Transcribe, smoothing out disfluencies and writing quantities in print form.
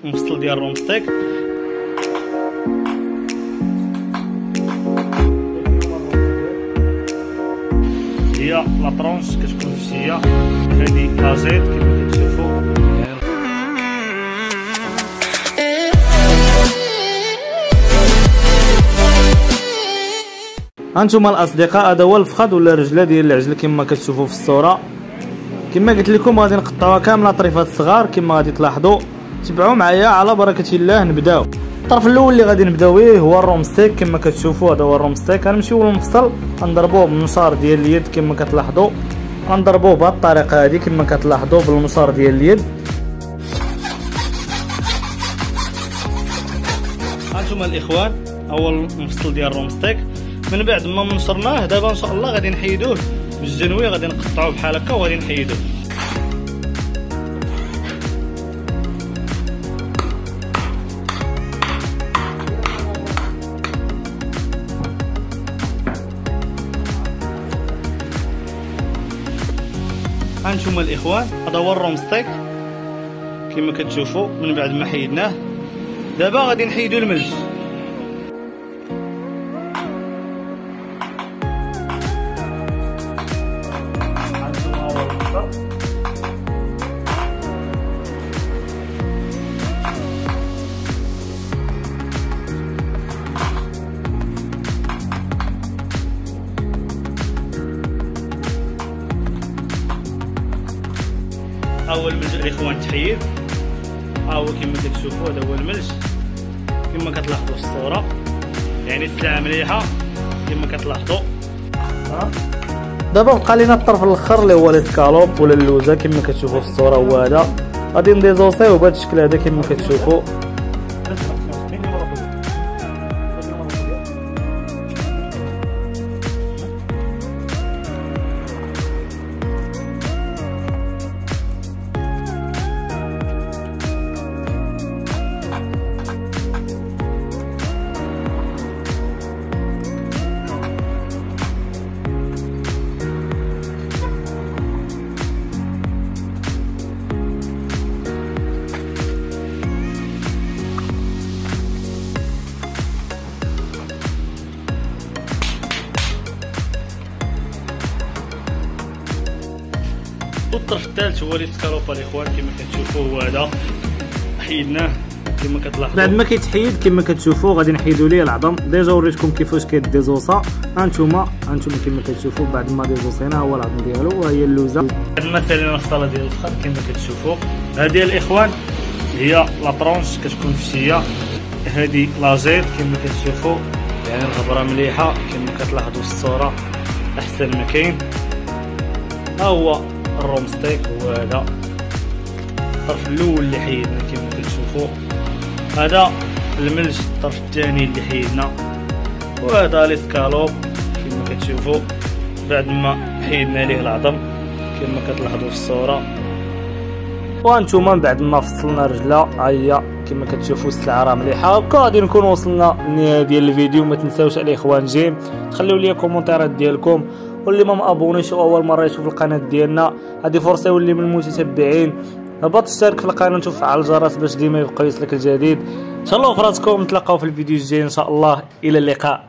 المفصل ديال الرومستيك. هي لا طرونش كتكون فشيه، هذه لاجيط كما كتشوفوا. هانتوما الاصدقاء، هذا هو الفخذ ولا الرجله ديال العجل كما كتشوفوا في الصوره. كما قلت لكم غادي نقطعوها كامله طريفات صغار كما غادي تلاحظوا. تبعوا معايا على بركه الله نبداو. الطرف الاول اللي غادي نبداو به هو الرومستيك كما كتشوفوا. هذا هو الرومستيك. غنمشيو للمفصل غنضربوه بالمنشار ديال اليد كما كتلاحظوا. غنضربوه بهذه الطريقه هذه كما كتلاحظوا بالمنشار ديال اليد. هانتوما الاخوان اول مفصل ديال الرومستيك. من بعد ما منشرناه دابا ان شاء الله غادي نحيدوه بالجنوي، غادي نقطعوه بحال هكا وغادي نحيدوه. هانتوما الاخوان هذا هو الرومستيك كما كتشوفوا. من بعد ما حيدناه دابا غادي نحيدو الملج. اول ملج الاخوان تحيد، ها هو كما كتشوفوا. هذا هو الملج كما كتلاحظوا في الصوره، يعني السلعه مليحه كما كتلاحظوا. دابا بقى لينا الطرف الاخر اللي هو الاسكالوب ولا اللوزه كما كتشوفوا في الصوره. هو هذا غادي نديزوسيو بهذا الشكل هذا كما كتشوفوا. الطرف الثالث هو الاسكالوب الاخوان كما كتشوفوا. هو هذا حيدناه كما كتلاحظوا. بعد ما كيتحيد كما كتشوفوا غادي نحيدوا ليه العظم. ديجا وريتكم كيفاش كيديزوصا. هانتوما كما كتشوفوا بعد ما ديزوصينا هو العظم ديالو وهي اللوزه. بعد ما سالينا الصاله ديال الفخذ كما كتشوفوا. هذه الاخوان هي لا طرونش كتكون فشيه، هذه لاجيط كما كتشوفوا، يعني الغبره مليحه كما كتلاحظوا في الصوره احسن ما كاين. ها هو الرومستيك. هو هذا الطرف الاول اللي حيدنا كما كتشوفوا. هذا الملج الطرف الثاني اللي حيدنا، وهذا الاسكالوب كما كتشوفوا بعد ما حيدنا ليه العظم كما كتلاحظوا في الصوره. وانتوما من بعد ما فصلنا الرجله ها هي كما كتشوفوا السلعه راه مليحه. هكا غادي نكون وصلنا للنهايه ديال الفيديو. ما تنساوش الاخوان جيم تخليو لي كومونتيرات ديالكم، واللي ما مابونيش اول مره يشوف القناه ديالنا هذه فرصه يولي من المتتبعين. هبط اشترك في القناه وتفعل الجرس باش ديما يبقى يوصلك الجديد. ان شاء الله وفراتكم نتلاقاو في الفيديو الجاي ان شاء الله. الى اللقاء.